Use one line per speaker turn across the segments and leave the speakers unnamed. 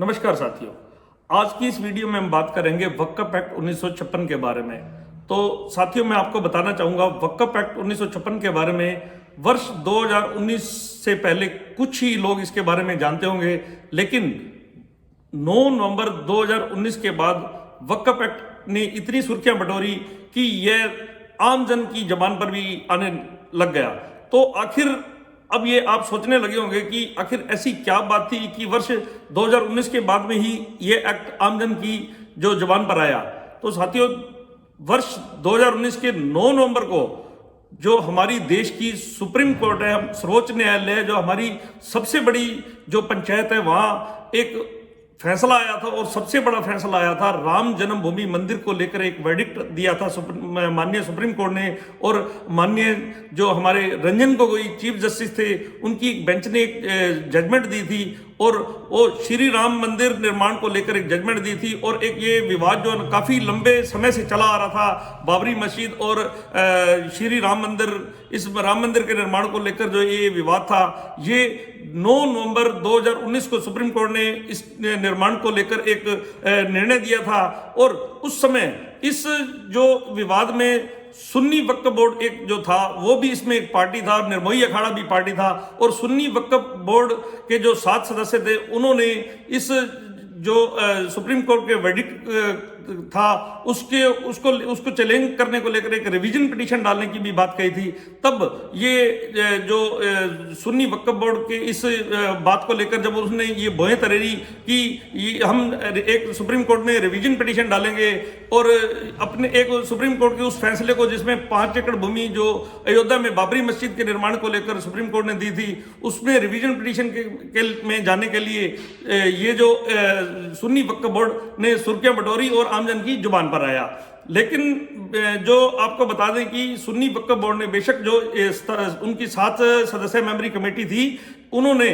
नमस्कार साथियों, आज की इस वीडियो में हम बात करेंगे वक्फ एक्ट 1956 के बारे में। तो साथियों, मैं आपको बताना चाहूँगा वक्फ एक्ट 1956 के बारे में वर्ष 2019 से पहले कुछ ही लोग इसके बारे में जानते होंगे, लेकिन 9 नवंबर 2019 के बाद वक्फ एक्ट ने इतनी सुर्खियां बटोरी कि यह आम जन की जबान पर भी आने लग गया। तो आखिर अब ये आप सोचने लगे होंगे कि आखिर ऐसी क्या बात थी कि वर्ष 2019 के बाद में ही ये एक्ट आमजन की जो जबान पर आया। तो साथियों, वर्ष 2019 के 9 नवंबर को जो हमारी देश की सुप्रीम कोर्ट है, सर्वोच्च न्यायालय है, जो हमारी सबसे बड़ी जो पंचायत है, वहाँ एक फैसला आया था और सबसे बड़ा फैसला आया था। राम जन्मभूमि मंदिर को लेकर एक वर्डिक्ट दिया था माननीय सुप्रीम कोर्ट ने, और माननीय जो हमारे रंजन गोगोई चीफ जस्टिस थे, उनकी एक बेंच ने एक जजमेंट दी थी और वो श्री राम मंदिर निर्माण को लेकर एक जजमेंट दी थी। और एक ये विवाद जो काफ़ी लंबे समय से चला आ रहा था, बाबरी मस्जिद और श्री राम मंदिर, इस राम मंदिर के निर्माण को लेकर जो ये विवाद था, ये 9 नवंबर 2019 को सुप्रीम कोर्ट ने इस निर्माण को लेकर एक निर्णय दिया था। और उस समय इस जो विवाद में सुन्नी वक्फ बोर्ड एक जो था, वो भी इसमें एक पार्टी था, निर्मोही अखाड़ा भी पार्टी था। और सुन्नी वक्फ बोर्ड के जो 7 सदस्य थे, उन्होंने इस जो सुप्रीम कोर्ट के वर्डिक्ट था उसको चैलेंज करने को लेकर एक रिवीजन पिटीशन डालने की भी बात कही थी। तब ये जो सुन्नी वक्फ बोर्ड के इस बात को लेकर जब उसने ये बोहें तरेरी कि हम एक सुप्रीम कोर्ट में रिवीजन पिटीशन डालेंगे और अपने एक सुप्रीम कोर्ट के उस फैसले को, जिसमें 5 एकड़ भूमि जो अयोध्या में बाबरी मस्जिद के निर्माण को लेकर सुप्रीम कोर्ट ने दी थी, उसमें रिवीजन पिटीशन में जाने के लिए ये जो सुन्नी वक्फ बोर्ड ने सुर्खियां बटोरी और आमजन की जुबान पर आया। लेकिन जो आपको बता दें कि सुन्नी वक्फ बोर्ड ने बेशक जो उनकी 7 सदस्य मेंबरी कमेटी थी, उन्होंने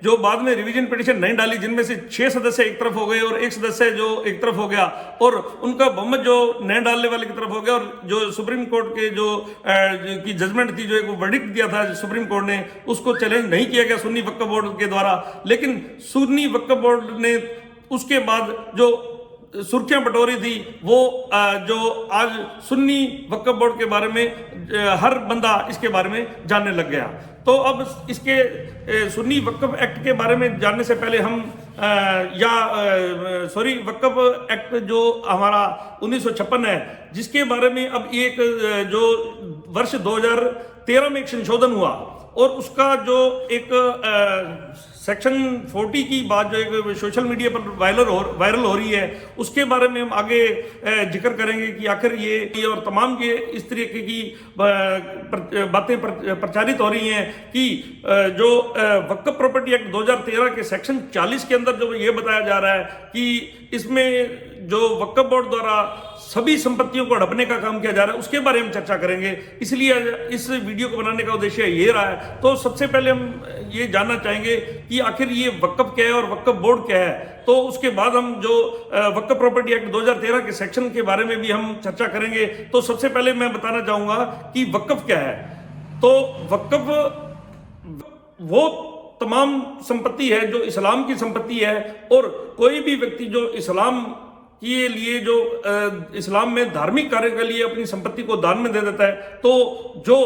जो बाद में रिवीजन पिटीशन नहीं डाली, जिनमें से 6 सदस्य एक तरफ हो गए और 1 सदस्य जो एक तरफ हो गया, और उनका बहुमत जो नहीं डालने वाले की तरफ हो गया। और जो सुप्रीम कोर्ट के जो की जजमेंट थी, जो एक वर्डिक्ट दिया था सुप्रीम कोर्ट ने, उसको चैलेंज नहीं किया गया सुन्नी वक्फ बोर्ड के द्वारा। लेकिन सुन्नी वक्फ बोर्ड ने उसके बाद जो सुर्खियां बटोरी थी, वो जो आज सुन्नी वक्फ बोर्ड के बारे में हर बंदा इसके बारे में जानने लग गया। तो अब इसके सुन्नी वक्फ एक्ट के बारे में जानने से पहले हम वक्फ एक्ट जो हमारा 1956 है, जिसके बारे में अब एक जो वर्ष 2013 में एक संशोधन हुआ, और उसका जो एक सेक्शन 40 की बात जो एक सोशल मीडिया पर वायरल हो रही है, उसके बारे में हम आगे जिक्र करेंगे कि आखिर ये और तमाम ये इस तरीके की बातें प्रचारित हो रही हैं कि जो वक्फ प्रॉपर्टी एक्ट 2013 के सेक्शन 40 के अंदर जो ये बताया जा रहा है कि इसमें जो वक्फ बोर्ड द्वारा सभी संपत्तियों को हड़पने का काम किया जा रहा है, उसके बारे में चर्चा करेंगे। इसलिए इस वीडियो को बनाने का उद्देश्य ये रहा है। तो सबसे पहले हम ये जानना चाहेंगे कि आखिर ये वक्फ क्या है और वक्फ बोर्ड क्या है। तो उसके बाद हम जो वक्फ प्रॉपर्टी एक्ट 2013 के सेक्शन के बारे में भी हम चर्चा करेंगे। तो सबसे पहले मैं बताना चाहूंगा कि वक्फ क्या है। तो वक्फ वो तमाम संपत्ति है जो इस्लाम की संपत्ति है, और कोई भी व्यक्ति जो इस्लाम के लिए जो इस्लाम में धार्मिक कार्य के लिए अपनी संपत्ति को दान में दे देता है, तो जो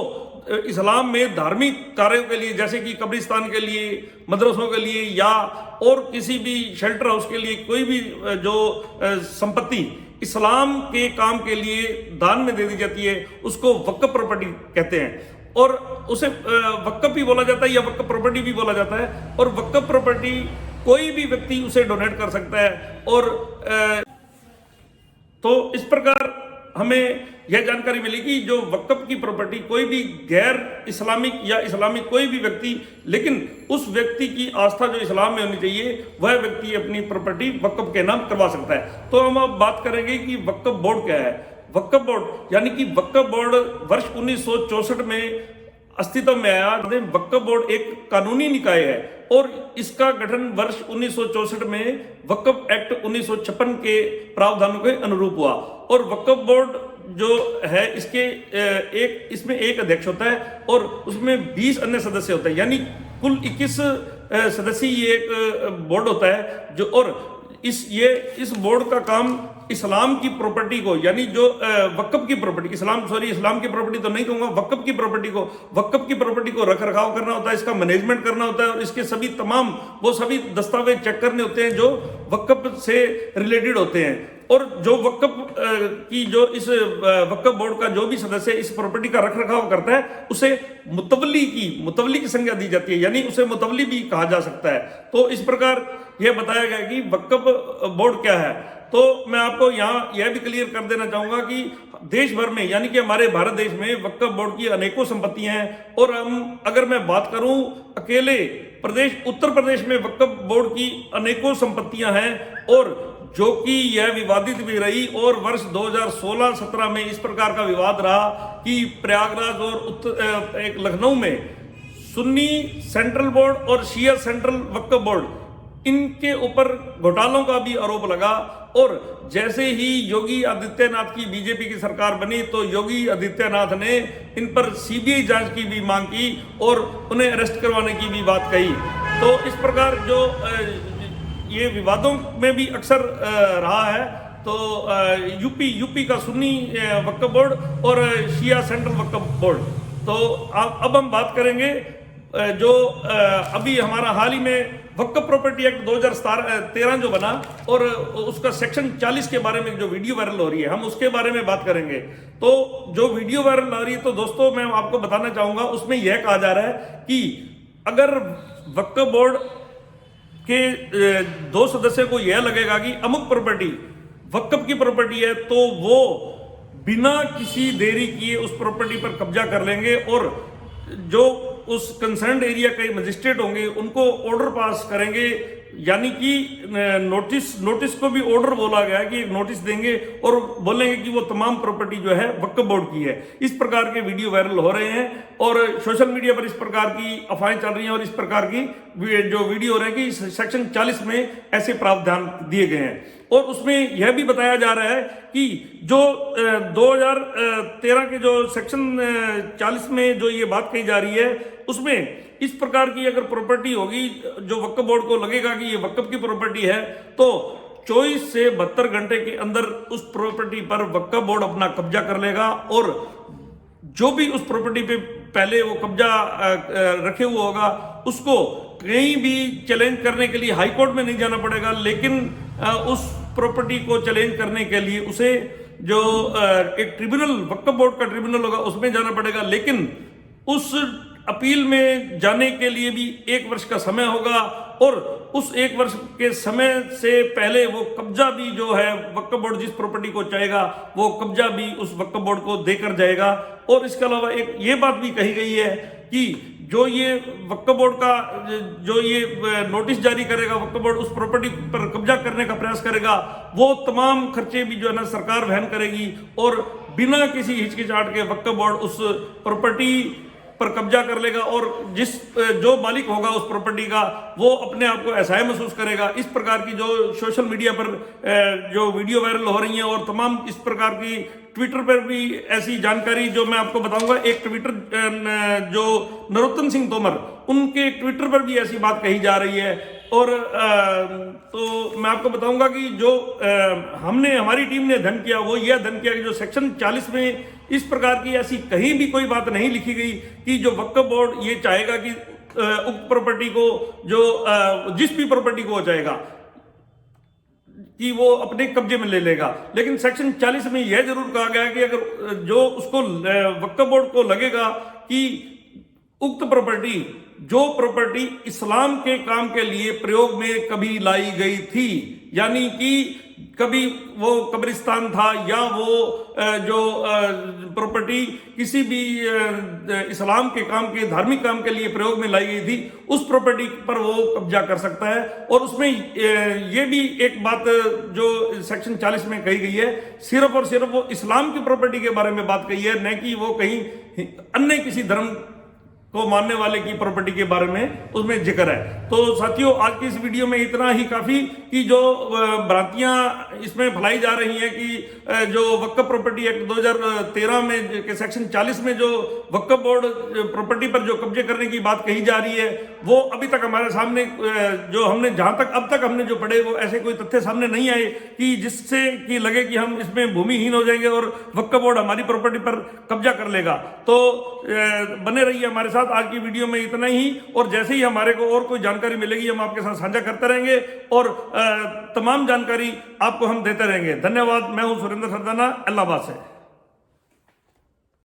इस्लाम में धार्मिक कार्यों के लिए, जैसे कि कब्रिस्तान के लिए, मदरसों के लिए, या और किसी भी शेल्टर हाउस के लिए, कोई भी जो संपत्ति इस्लाम के काम के लिए दान में दे दी जाती है, उसको वक्फ प्रॉपर्टी कहते हैं। और उसे वक्फ भी बोला जाता है या वक्फ प्रॉपर्टी भी बोला जाता है। और वक्फ प्रॉपर्टी कोई भी व्यक्ति उसे डोनेट कर सकता है। और तो इस प्रकार हमें यह जानकारी मिली कि जो वक्फ की प्रॉपर्टी कोई भी गैर इस्लामिक या इस्लामिक कोई भी व्यक्ति, लेकिन उस व्यक्ति की आस्था जो इस्लाम में होनी चाहिए, वह व्यक्ति अपनी प्रॉपर्टी वक्फ के नाम करवा सकता है। तो हम अब बात करेंगे कि वक्फ बोर्ड क्या है। वक्फ बोर्ड यानी कि वक्फ बोर्ड वर्ष 1964 में अस्तित्व में आया। वक्फ बोर्ड एक कानूनी निकाय है और इसका गठन वर्ष 1964 में वक्फ एक्ट 1956 के प्रावधानों के अनुरूप हुआ। और वक्फ बोर्ड जो है इसमें एक अध्यक्ष होता है और उसमें 20 अन्य सदस्य होते हैं, यानी कुल 21 सदस्यीय ये एक बोर्ड होता है जो, और इस बोर्ड का काम इस्लाम की प्रॉपर्टी को, यानी जो वक्फ की प्रॉपर्टी, इस्लाम की प्रॉपर्टी तो नहीं कहूंगा, वक्फ की प्रॉपर्टी को रख रखाव करना होता है, इसका मैनेजमेंट करना होता है, और इसके सभी सभी दस्तावेज चेक करने होते हैं जो वक्फ से रिलेटेड होते हैं। और जो वक्फ की जो इस वक्फ बोर्ड का जो भी सदस्य इस प्रॉपर्टी का रख रखाव करता है उसे मुतवल्ली की संज्ञा दी जाती है, यानी उसे मुतवल्ली भी कहा जा सकता है। तो इस प्रकार यह बताया गया कि वक्फ बोर्ड क्या है। तो मैं आपको यहाँ यह भी क्लियर कर देना चाहूंगा कि देश भर में, यानी कि हमारे भारत देश में वक्फ बोर्ड की अनेकों संपत्तियां हैं। और अगर मैं बात करूं अकेले उत्तर प्रदेश में वक्फ बोर्ड की अनेकों संपत्तियां हैं, और जो कि यह विवादित भी रही। और वर्ष 2016-17 में इस प्रकार का विवाद रहा कि प्रयागराज और एक लखनऊ में सुन्नी सेंट्रल बोर्ड और शिया सेंट्रल वक्फ बोर्ड, इनके ऊपर घोटालों का भी आरोप लगा। और जैसे ही योगी आदित्यनाथ की बीजेपी की सरकार बनी तो योगी आदित्यनाथ ने इन पर सीबीआई जांच की भी मांग की और उन्हें अरेस्ट करवाने की भी बात कही। तो इस प्रकार जो ये विवादों में भी अक्सर रहा है। तो यूपी का सुन्नी वक्फ बोर्ड और शिया सेंट्रल वक्फ बोर्ड। तो अब हम बात करेंगे जो अभी हमारा हाल ही में वक्फ प्रॉपर्टी एक्ट 2013 जो बना, और उसका सेक्शन 40 के बारे में जो वीडियो वायरल हो रही है, हम उसके बारे में बात करेंगे। तो जो वीडियो वायरल हो रही है, तो दोस्तों मैं आपको बताना चाहूंगा, उसमें यह कहा जा रहा है कि अगर वक्फ बोर्ड के 2 सदस्यों को यह लगेगा कि अमुक प्रॉपर्टी वक्फ की प्रॉपर्टी है, तो वो बिना किसी देरी किए उस प्रॉपर्टी पर कब्जा कर लेंगे, और जो उस कंसर्न्ड एरिया के मजिस्ट्रेट होंगे उनको ऑर्डर पास करेंगे, यानी कि नोटिस को भी ऑर्डर बोला गया है कि एक नोटिस देंगे और बोलेंगे कि वो तमाम प्रॉपर्टी जो है वक्फ बोर्ड की है। इस प्रकार के वीडियो वायरल हो रहे हैं और सोशल मीडिया पर इस प्रकार की अफवाहें चल रही हैं, और इस प्रकार की जो वीडियो हो रहे हैं कि सेक्शन 40 में ऐसे प्रावधान दिए गए हैं। और उसमें यह भी बताया जा रहा है कि जो 2013 के जो सेक्शन 40 में जो ये बात कही जा रही है, उसमें इस प्रकार की अगर प्रॉपर्टी होगी जो वक्फ बोर्ड को लगेगा कि ये वक्फ की प्रॉपर्टी है, तो 24 से 72 घंटे के अंदर उस प्रॉपर्टी पर वक्फ बोर्ड अपना कब्जा कर लेगा। और जो भी उस प्रॉपर्टी पे पहले वो कब्जा रखे हुआ होगा, उसको कहीं भी चैलेंज करने के लिए हाई कोर्ट में नहीं जाना पड़ेगा, लेकिन उस प्रॉपर्टी को चैलेंज करने के लिए उसे जो एक ट्रिब्यूनल, वक्फ बोर्ड का ट्रिब्यूनल होगा, उसमें जाना पड़ेगा। लेकिन उस अपील में जाने के लिए भी 1 वर्ष का समय होगा, और उस 1 वर्ष के समय से पहले वो कब्जा भी जो है वक्फ बोर्ड जिस प्रॉपर्टी को चाहेगा वो कब्जा भी उस वक्फ बोर्ड को देकर जाएगा। और इसके अलावा एक ये बात भी कही गई है कि जो ये वक्फ बोर्ड का जो ये नोटिस जारी करेगा, वक्फ बोर्ड उस प्रॉपर्टी पर कब्जा करने का प्रयास करेगा, वो तमाम खर्चे भी जो है ना सरकार वहन करेगी, और बिना किसी हिचकिचाहट के वक्फ बोर्ड उस प्रॉपर्टी पर कब्जा कर लेगा, और जो मालिक होगा उस प्रॉपर्टी का वो अपने आप को असहाय महसूस करेगा। इस प्रकार की जो सोशल मीडिया पर जो वीडियो वायरल हो रही हैं, और तमाम इस प्रकार की ट्विटर पर भी ऐसी जानकारी जो मैं आपको बताऊंगा, एक ट्विटर जो नरोत्तम सिंह तोमर, उनके ट्विटर पर भी ऐसी बात कही जा रही है। और तो मैं आपको बताऊंगा कि जो हमारी टीम ने अध्ययन किया, वो ये अध्ययन किया कि जो सेक्शन 40 में इस प्रकार की ऐसी कहीं भी कोई बात नहीं लिखी गई कि जो वक्फ बोर्ड ये चाहेगा कि उक्त प्रॉपर्टी को जो जिस भी प्रॉपर्टी को वो चाहेगा कि वो अपने कब्जे में ले लेगा। लेकिन सेक्शन 40 में यह जरूर कहा गया है कि अगर जो उसको वक्फ बोर्ड को लगेगा कि उक्त जो प्रॉपर्टी इस्लाम के काम के लिए प्रयोग में कभी लाई गई थी, यानी कि कभी वो कब्रिस्तान था या वो जो प्रॉपर्टी किसी भी इस्लाम के काम के धार्मिक काम के लिए प्रयोग में लाई गई थी, उस प्रॉपर्टी पर वो कब्जा कर सकता है। और उसमें ये भी एक बात जो सेक्शन 40 में कही गई है, सिर्फ और सिर्फ वो इस्लाम की प्रॉपर्टी के बारे में बात कही है, न कि वो कहीं अन्य किसी धर्म को मानने वाले की प्रॉपर्टी के बारे में उसमें जिक्र है। तो साथियों, आज की इस वीडियो में इतना ही काफी कि जो भ्रांतियां इसमें फैलाई जा रही हैं कि जो वक्फ प्रॉपर्टी एक्ट 2013 में के सेक्शन 40 में जो वक्फ बोर्ड प्रॉपर्टी पर जो कब्जे करने की बात कही जा रही है, वो अभी तक हमारे सामने जो हमने जहां तक अब तक हमने जो पढ़े वो ऐसे कोई तथ्य सामने नहीं आए कि जिससे कि लगे कि हम इसमें भूमिहीन हो जाएंगे और वक्फ बोर्ड हमारी प्रॉपर्टी पर कब्जा कर लेगा। तो बने रहिए हमारे साथ। आज की वीडियो में इतना ही, और जैसे ही हमारे को और कोई जानकारी मिलेगी हम आपके साथ साझा करते रहेंगे और तमाम जानकारी आपको हम देते रहेंगे। धन्यवाद। मैं हूं सुरेंद्र सरदाना, इलाहाबाद से।